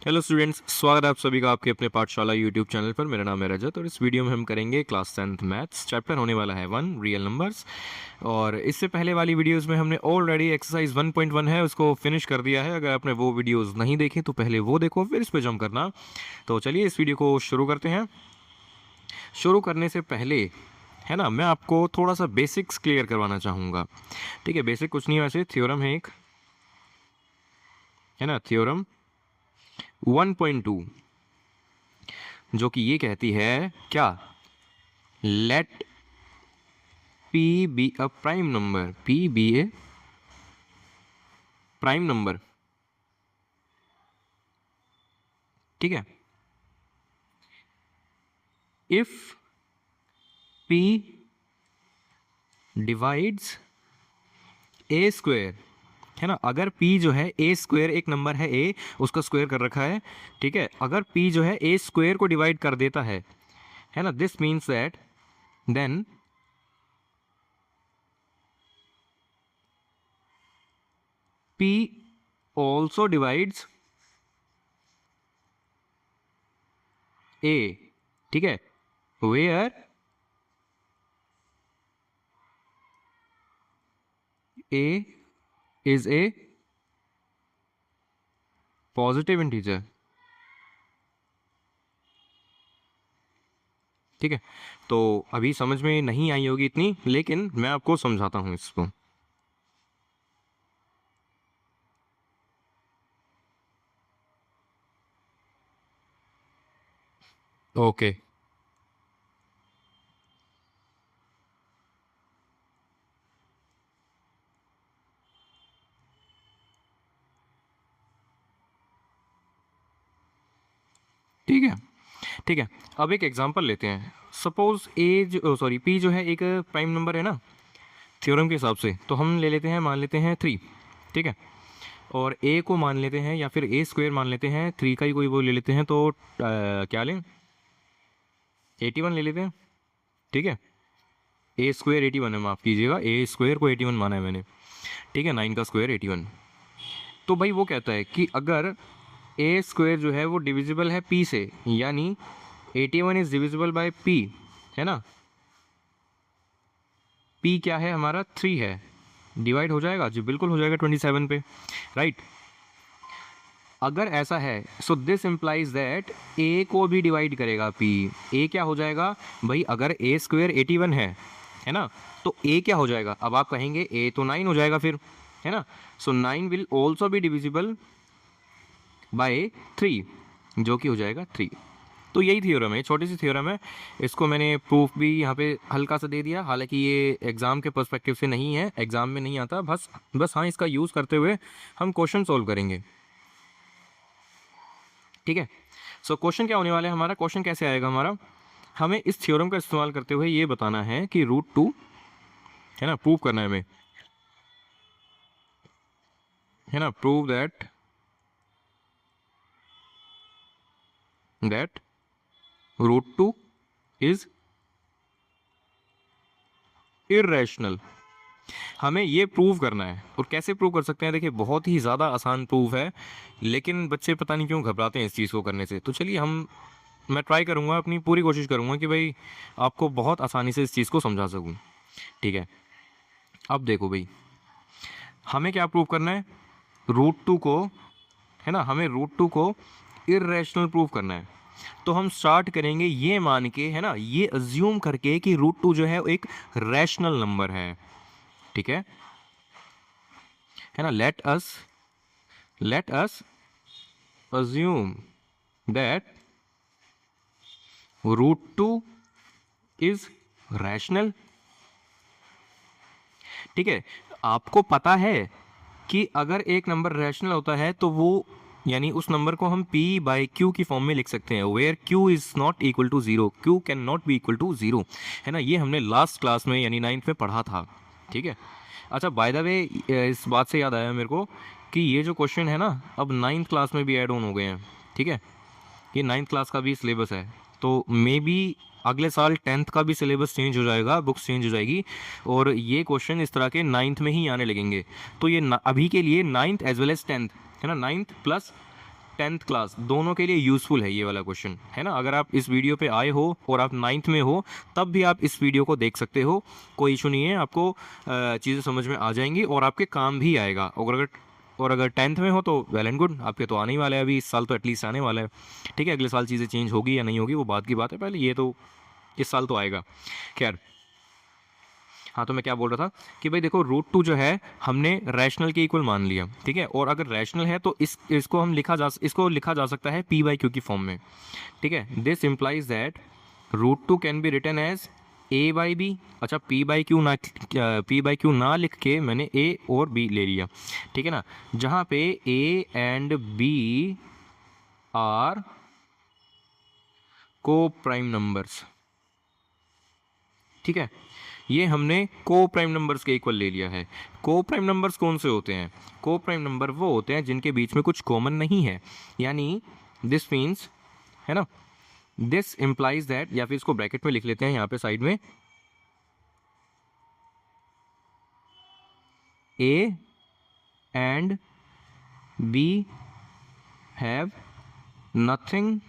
Hello students, स्वागत है आप सभी का आपके अपने पाठशाला यूट्यूब चैनल पर। मेरा नाम है रजत और इस वीडियो में हम करेंगे क्लास 10th मैथ्स। चैप्टर होने वाला है 1 रियल नंबर्स। और इससे पहले वाली वीडियोस में हमने ऑलरेडी एक्सरसाइज 1.1 है उसको फिनिश कर दिया है। अगर आपने वो वीडियोस नहीं देखे तो पहले वो देखो, फिर इस पे जंप करना। तो चलिए इस वीडियो को शुरू करते हैं। शुरू करने से पहले है ना, मैं आपको थोड़ा सा बेसिक्स क्लियर करवाना चाहूँगा। ठीक है, बेसिक कुछ नहीं है वैसे, थ्योरम है एक, है ना, थ्योरम 1.2, जो कि ये कहती है क्या, let p be a prime number, p be a prime number. ठीक है, if p divides a square, है ना, अगर p जो है ए स्क्वेयर, एक नंबर है a, उसका स्क्वेयर कर रखा है। ठीक है, अगर p जो है ए स्क्वेयर को डिवाइड कर देता है ना, this means that then p also divides a। ठीक है, where a is a positive integer. ठीक है, तो अभी समझ में नहीं आई होगी इतनी, लेकिन मैं आपको समझाता हूँ इसको। ओके, ठीक है, ठीक है। अब एक एग्जांपल लेते हैं। सपोज ए जो, सॉरी, पी जो है एक प्राइम नंबर है ना, थ्योरम के हिसाब से, तो हम ले लेते हैं, मान लेते हैं 3। ठीक है, और ए को मान लेते हैं या फिर ए स्क्वेयर मान लेते हैं, 3 का ही कोई वो ले लेते हैं, तो क्या लें, 81 ले लेते हैं। ठीक है, ए स्क्वेयर 81 है, माफ़ कीजिएगा, ए स्क्वेयर को 81 माना है मैंने। ठीक है, 9 का स्क्वायर 81। तो भाई वो कहता है कि अगर ए स्क्वेयर जो है वो डिविजिबल है पी से, यानी 81 इज डिविजिबल बाय पी, है ना, पी क्या है हमारा, 3 है, डिवाइड हो जाएगा जी, बिल्कुल हो जाएगा 27 पे, राइट। अगर ऐसा है, सो दिस इम्प्लाइज दैट ए को भी डिवाइड करेगा पी। ए क्या हो जाएगा भाई, अगर ए स्क्वेयर 81 है ना, तो ए क्या हो जाएगा, अब आप कहेंगे ए तो 9 हो जाएगा फिर, है ना। सो 9 will also be divisible by 3, जो कि हो जाएगा 3। तो यही थ्योरम है, छोटी सी थ्योरम है। इसको मैंने प्रूफ भी यहाँ पे हल्का सा दे दिया, हालांकि ये एग्ज़ाम के पर्सपेक्टिव से नहीं है, एग्ज़ाम में नहीं आता, बस बस हाँ, इसका यूज़ करते हुए हम क्वेश्चन सोल्व करेंगे। ठीक है, सो क्वेश्चन क्या होने वाला है हमारा, क्वेश्चन कैसे आएगा हमारा, हमें इस थ्योरम का इस्तेमाल करते हुए ये बताना है कि √2, है ना, प्रूव करना है हमें, है ना, prove that that √2 is irrational. हमें ये प्रूव करना है, और कैसे प्रूव कर सकते हैं, देखिए बहुत ही ज़्यादा आसान प्रूव है, लेकिन बच्चे पता नहीं क्यों घबराते हैं इस चीज़ को करने से। तो चलिए मैं ट्राई करूँगा, अपनी पूरी कोशिश करूँगा कि भाई आपको बहुत आसानी से इस चीज़ को समझा सकूँ। ठीक है, अब देखो भाई, हमें क्या प्रूव करना है, √2 को, है ना, हमें √2 को इरेशनल प्रूव करना है। तो हम स्टार्ट करेंगे ये मान के, है ना, ये अज्यूम करके कि √2 जो है एक रैशनल नंबर है। ठीक है ना, let us assume that √2 is rational. ठीक है, आपको पता है कि अगर एक नंबर रैशनल होता है तो वो, यानी उस नंबर को हम p बाई क्यू की फॉर्म में लिख सकते हैं, where q is not equal to zero, q can not be equal to zero, है ना, ये हमने लास्ट क्लास में यानी 9th में पढ़ा था। ठीक है, अच्छा, बाय द वे, इस बात से याद आया मेरे को कि ये जो क्वेश्चन है ना, अब 9th क्लास में भी ऐड ऑन हो गए हैं। ठीक है, ये 9th क्लास का भी सिलेबस है, तो मे बी अगले साल 10th का भी सिलेबस चेंज हो जाएगा, बुक्स चेंज हो जाएगी, और ये क्वेश्चन इस तरह के 9th में ही आने लगेंगे। तो ये अभी के लिए 9th as well as 10th, है ना, 9th प्लस टेंथ क्लास दोनों के लिए यूज़फुल है ये वाला क्वेश्चन, है ना। अगर आप इस वीडियो पे आए हो और आप 9th में हो तब भी आप इस वीडियो को देख सकते हो, कोई इशू नहीं है, आपको चीज़ें समझ में आ जाएंगी और आपके काम भी आएगा। और अगर 10th में हो तो वेल एंड गुड, आपके तो आने ही वाला है, अभी इस साल तो एटलीस्ट आने वाला है, ठीक है। अगले साल चीज़ें चेंज होगी या नहीं होगी वो बात की बात है, पहले ये तो इस साल तो आएगा। खैर, हाँ, तो मैं क्या बोल रहा था कि भाई देखो, √2 जो है हमने रैशनल के इक्वल मान लिया, ठीक है। और अगर रैशनल है तो इसको लिखा जा सकता है p/q की फॉर्म में, ठीक है। This implies that √2 can be written as a/b। अच्छा, p/q ना लिख के मैंने a और b ले लिया, ठीक है ना, जहाँ पे a एंड b आर को प्राइम नंबर्स, ठीक है। ये हमने को प्राइम नंबर्स के इक्वल ले लिया है। को प्राइम नंबर्स कौन से होते हैं? को प्राइम नंबर वो होते हैं जिनके बीच में कुछ कॉमन नहीं है, यानी दिस मीन्स, है ना, दिस इंप्लाइज दैट, या फिर इसको ब्रैकेट में लिख लेते हैं यहाँ पे साइड में, a and b have nothing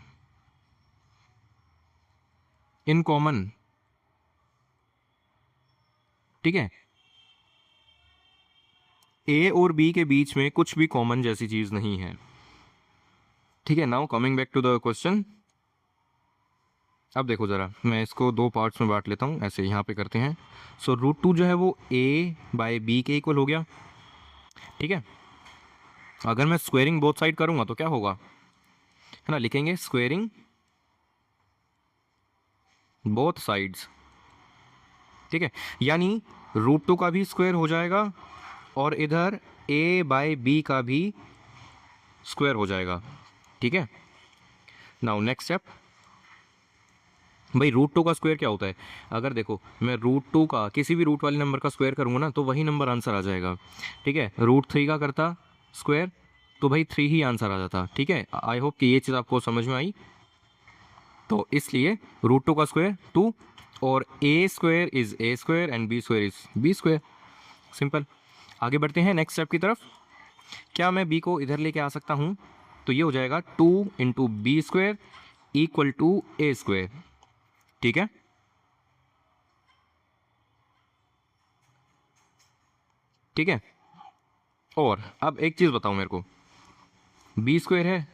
in common, ठीक है। ए और बी के बीच में कुछ भी कॉमन जैसी चीज नहीं है, ठीक है। Now coming back to the question. अब देखो ज़रा, मैं इसको दो पार्ट्स में बांट लेता हूँ, ऐसे यहाँ पे करते हैं। सो √2 जो है वो a/b के इक्वल हो गया, ठीक है। अगर मैं स्क्वेयरिंग बोथ साइड करूँगा तो क्या होगा, है ना, लिखेंगे स्क्वेयरिंग बोथ साइड्स, ठीक है। यानी √2 का भी स्क्वायर हो जाएगा और इधर a/b का भी स्क्वायर हो जाएगा, ठीक है। नाउ नेक्स्ट स्टेप, भाई √2 का स्क्वायर क्या होता है? अगर देखो, मैं √2 का किसी भी रूट वाले नंबर का स्क्वायर करूँगा ना तो वही नंबर आंसर आ जाएगा, ठीक है। √3 का करता स्क्वायर तो भाई 3 ही आंसर आ जाता, ठीक है। आई होप कि ये चीज़ आपको समझ में आई। तो इसलिए √2 का स्क्वायर 2 और a² is a² and b² is b², simple. आगे बढ़ते हैं नेक्स्ट स्टेप की तरफ। क्या मैं b को इधर लेके आ सकता हूँ? तो ये हो जाएगा 2 × b² इक्वल टू a², ठीक है। ठीक है, और अब एक चीज़ बताओ मेरे को, b² है,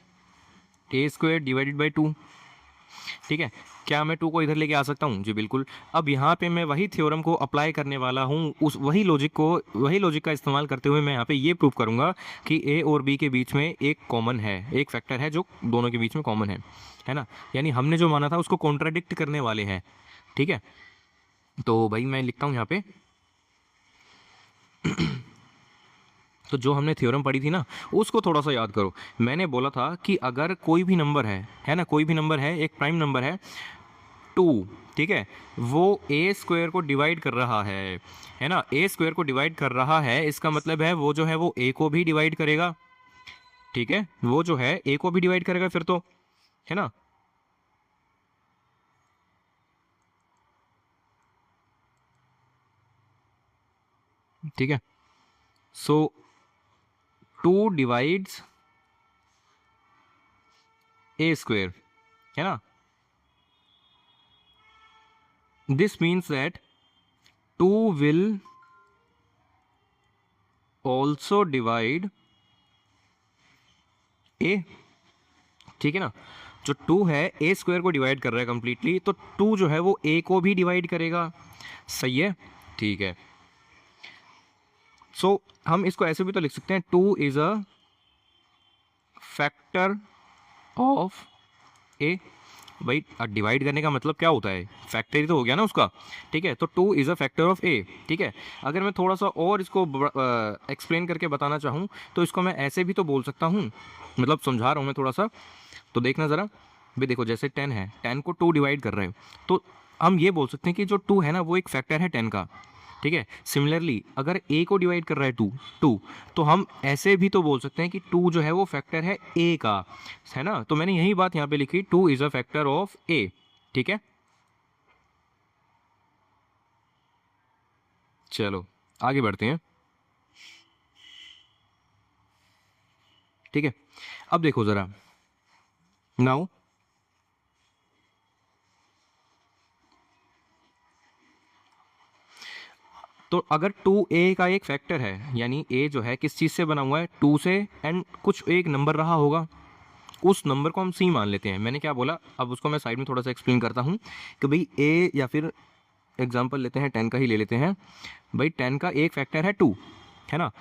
a² डिवाइडेड बाई 2, ठीक है। क्या मैं 2 को इधर लेके आ सकता हूँ? जी बिल्कुल। अब यहाँ पे मैं वही थ्योरम को अप्लाई करने वाला हूँ, उस वही लॉजिक का इस्तेमाल करते हुए मैं यहाँ पे ये प्रूव करूँगा कि a और b के बीच में एक कॉमन है, एक फैक्टर है जो दोनों के बीच में कॉमन है ना। यानी हमने जो माना था उसको कॉन्ट्राडिक्ट करने वाले हैं, ठीक है। तो भाई मैं लिखता हूँ यहाँ पे, तो जो हमने थ्योरम पढ़ी थी ना उसको थोड़ा सा याद करो। मैंने बोला था कि अगर कोई भी नंबर है ना, कोई भी नंबर है, एक प्राइम नंबर है 2, ठीक है, वो a² को डिवाइड कर रहा है ना, a² को डिवाइड कर रहा है, इसका मतलब है वो जो है वो a को भी डिवाइड करेगा, ठीक है। वो जो है a को भी डिवाइड करेगा फिर तो, है ना। ठीक है, सो 2 डिवाइड्स a², है ना। This means that 2 will also divide a, ठीक है ना। जो 2 है a² को डिवाइड कर रहा है कंप्लीटली, तो 2 जो है वो a को भी डिवाइड करेगा, सही है, ठीक है। सो हम इसको ऐसे भी तो लिख सकते हैं, 2 is a factor of a। भाई डिवाइड करने का मतलब क्या होता है? फैक्टर ही तो हो गया ना उसका, ठीक है। तो 2 is a factor of a, ठीक है। अगर मैं थोड़ा सा और इसको एक्सप्लेन करके बताना चाहूँ तो इसको मैं ऐसे भी तो बोल सकता हूँ, मतलब समझा रहा हूँ मैं थोड़ा सा, तो देखना ज़रा। भाई देखो, जैसे 10 है, 10 को 2 डिवाइड कर रहे हो, तो हम ये बोल सकते हैं कि जो 2 है ना वो एक फैक्टर है 10 का, ठीक है। सिमिलरली अगर a को डिवाइड कर रहा है 2 तो हम ऐसे भी तो बोल सकते हैं कि 2 जो है वो फैक्टर है a का, है ना। तो मैंने यही बात यहाँ पे लिखी, 2 is a factor of a, ठीक है। चलो आगे बढ़ते हैं, ठीक है। अब देखो ज़रा, नाउ तो अगर 2a का एक फैक्टर है, यानी a जो है किस चीज़ से बना हुआ है, 2 से, एंड कुछ एक नंबर रहा होगा, उस नंबर को हम c मान लेते हैं। मैंने क्या बोला, अब उसको मैं साइड में थोड़ा सा एक्सप्लेन करता हूँ कि भाई a, या फिर एग्जांपल लेते हैं 10 का ही ले लेते हैं। भाई 10 का एक फैक्टर है 2, है ना,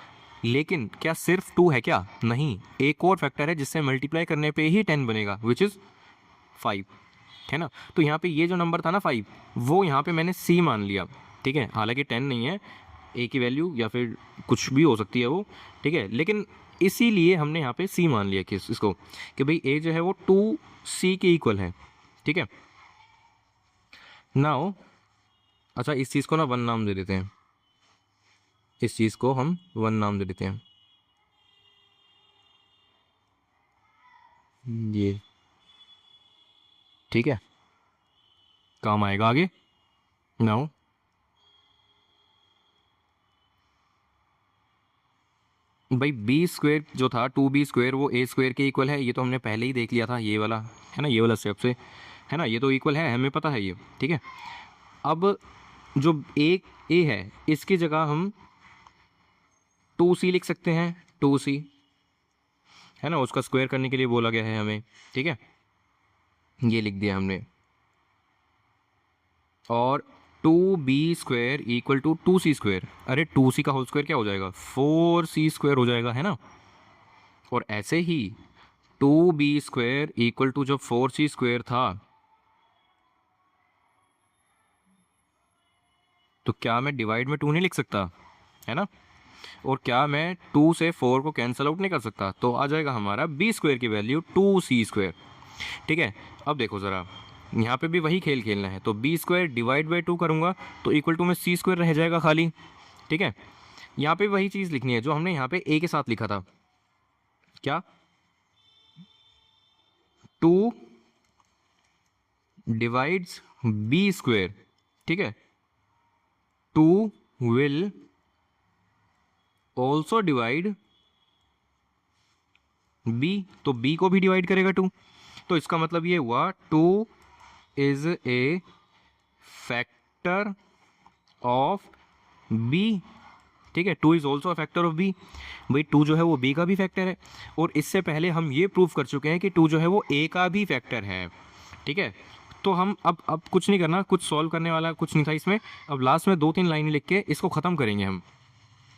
लेकिन क्या सिर्फ 2 है क्या? नहीं, एक और फैक्टर है जिससे मल्टीप्लाई करने पे ही 10 बनेगा, विच इज़ 5, है ना। तो यहाँ पे ये जो नंबर था ना 5, वो यहाँ पे मैंने c मान लिया, ठीक है। हालांकि 10 नहीं है, a की वैल्यू या फिर कुछ भी हो सकती है वो, ठीक है, लेकिन इसीलिए हमने यहाँ पे c मान लिया कि इसको, कि भाई a जो है वो 2c के इक्वल है, ठीक है। नाउ अच्छा, इस चीज़ को ना 1 नाम दे देते हैं, इस चीज़ को हम 1 नाम दे देते हैं, ये ठीक है, काम आएगा आगे। नाउ भाई बी स्क्वेयर जो था, 2b स्क्वेयर, वो a स्क्वेयर के इक्वल है, ये तो हमने पहले ही देख लिया था, ये वाला है ना, ये वाला स्टेप से, है ना, ये तो इक्वल है, हमें पता है ये, ठीक है। अब जो एक a है, इसकी जगह हम 2c लिख सकते हैं, 2c, है ना, उसका स्क्वायर करने के लिए बोला गया है हमें, ठीक है, ये लिख दिया हमने। और 2b square equal to 2c square, अरे 2c का होल स्क्वायर क्या हो जाएगा, 4c स्क्वेयर हो जाएगा, है ना। और ऐसे ही 2b स्क्वेयर इक्वल टू जो 4c स्क्वेयर था, तो क्या मैं डिवाइड में 2 नहीं लिख सकता, है ना। और क्या मैं 2 से 4 को कैंसिल आउट नहीं कर सकता, तो आ जाएगा हमारा b स्क्वेयर की वैल्यू 2c स्क्वेयर, ठीक है। अब देखो ज़रा, यहाँ पे भी वही खेल खेलना है, तो b स्क्वायर डिवाइड बाई 2 करूँगा तो इक्वल टू में c स्क्वायर रह जाएगा खाली, ठीक है। यहाँ पे वही चीज़ लिखनी है जो हमने यहाँ पे a के साथ लिखा था, क्या, 2 डिवाइड्स b स्क्वेयर, ठीक है, 2 विल ऑल्सो डिवाइड b, तो b को भी डिवाइड करेगा 2, तो इसका मतलब ये हुआ 2 is a factor of b, ठीक है, 2 is also a factor of b। भाई 2 जो है वो b का भी फैक्टर है, और इससे पहले हम ये प्रूव कर चुके हैं कि 2 जो है वो a का भी फैक्टर है, ठीक है। तो हम अब कुछ नहीं करना, कुछ सॉल्व करने वाला कुछ नहीं था इसमें। अब लास्ट में 2-3 लाइनें लिख के इसको ख़त्म करेंगे हम,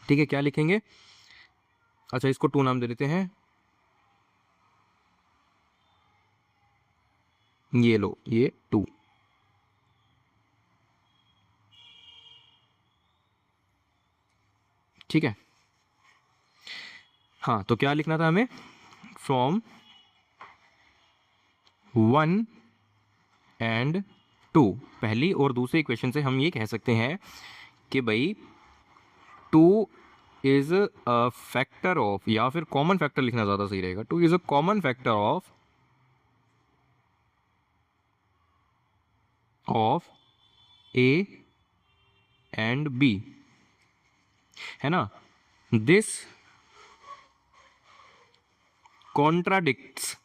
ठीक है। क्या लिखेंगे, अच्छा इसको 2 नाम दे देते हैं, ये लो, ये 2, ठीक है। हाँ, तो क्या लिखना था हमें, फ्रॉम 1 एंड 2, पहली और दूसरी इक्वेशन से हम ये कह सकते हैं कि भाई 2 इज अ फैक्टर ऑफ, या फिर कॉमन फैक्टर लिखना ज़्यादा सही रहेगा, 2 is a common factor of a and b, है ना। दिस कॉन्ट्राडिक्ट्स,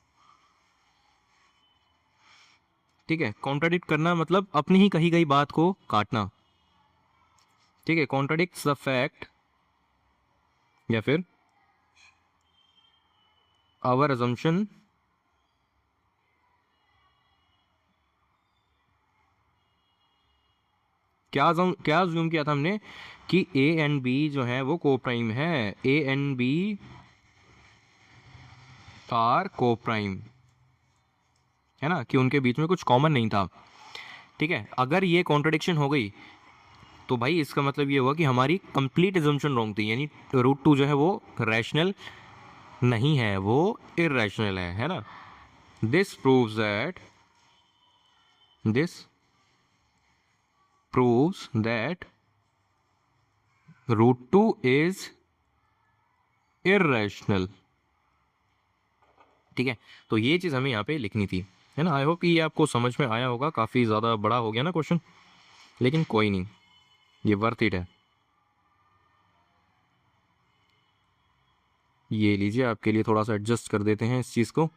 ठीक है, कॉन्ट्राडिक्ट करना मतलब अपनी ही कही गई बात को काटना, ठीक है, कॉन्ट्राडिक्ट्स द फैक्ट, या फिर आवर अजम्पशन क्या अज्यूम किया था हमने कि ए एंड बी जो है वो को प्राइम है, ए एंड बी आर को प्राइम, है ना, कि उनके बीच में कुछ कॉमन नहीं था, ठीक है। अगर ये कॉन्ट्रडिक्शन हो गई तो भाई इसका मतलब ये हुआ कि हमारी कंप्लीट एजम्पशन रॉन्ग थी, यानी रूट 2 जो है वो रैशनल नहीं है, वो इरेशनल है ना। This proves that, this proves that root 2 is irrational, ठीक है। तो ये चीज़ हमें यहाँ पे लिखनी थी, है ना। आई होप कि ये आपको समझ में आया होगा, काफ़ी ज़्यादा बड़ा हो गया ना क्वेश्चन, लेकिन कोई नहीं, ये वर्थ इट है। ये लीजिए, आपके लिए थोड़ा सा एडजस्ट कर देते हैं इस चीज़ को।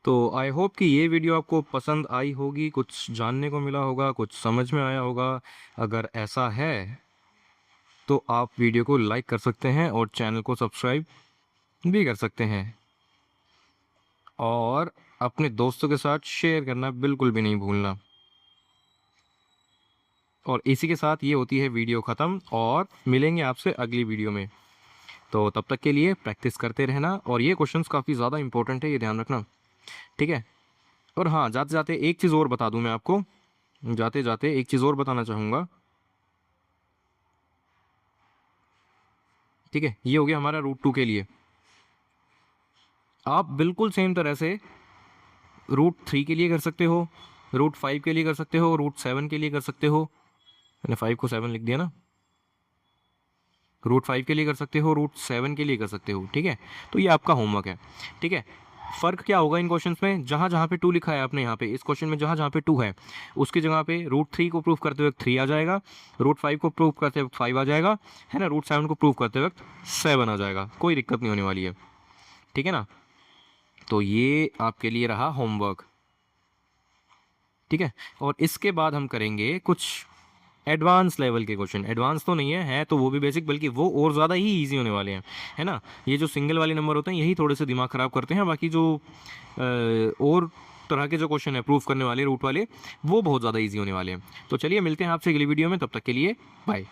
तो आई होप कि ये वीडियो आपको पसंद आई होगी, कुछ जानने को मिला होगा, कुछ समझ में आया होगा। अगर ऐसा है तो आप वीडियो को लाइक कर सकते हैं और चैनल को सब्सक्राइब भी कर सकते हैं, और अपने दोस्तों के साथ शेयर करना बिल्कुल भी नहीं भूलना। और इसी के साथ ये होती है वीडियो ख़त्म, और मिलेंगे आपसे अगली वीडियो में। तो तब तक के लिए प्रैक्टिस करते रहना, और ये क्वेश्चंस काफ़ी ज़्यादा इंपॉर्टेंट है, ये ध्यान रखना, ठीक है। और हाँ, जाते जाते एक चीज़ और बता दूं मैं आपको, जाते जाते एक चीज़ और बताना चाहूँगा, ठीक है। ये हो गया हमारा रूट 2 के लिए। आप बिल्कुल सेम तरह से रूट 3 के लिए कर सकते हो, रूट 5 के लिए कर सकते हो, रूट 7 के लिए कर सकते हो। मैंने 5 को 7 लिख दिया ना। रूट 5 के लिए कर सकते हो, रूट 7 के लिए कर सकते हो, ठीक है। तो ये आपका होमवर्क है, ठीक है। फ़र्क क्या होगा इन क्वेश्चंस में, जहाँ जहाँ पे 2 लिखा है आपने यहाँ पे इस क्वेश्चन में, जहाँ जहाँ पे 2 है उसकी जगह पे रूट 3 को प्रूव करते वक्त 3 आ जाएगा, रूट 5 को प्रूव करते वक्त 5 आ जाएगा, है ना। रूट 7 को प्रूव करते वक्त 7 आ जाएगा, कोई दिक्कत नहीं होने वाली है, ठीक है ना। तो ये आपके लिए रहा होमवर्क, ठीक है। और इसके बाद हम करेंगे कुछ एडवांस लेवल के क्वेश्चन। एडवांस तो नहीं है तो वो भी बेसिक, बल्कि वो और ज़्यादा ही इजी होने वाले हैं, है ना। ये जो सिंगल वाले नंबर होते हैं यही थोड़े से दिमाग ख़राब करते हैं, बाकी जो और तरह के जो क्वेश्चन है प्रूफ करने वाले रूट वाले, वो बहुत ज़्यादा इजी होने वाले हैं। तो चलिए मिलते हैं आपसे अगली वीडियो में, तब तक के लिए बाय।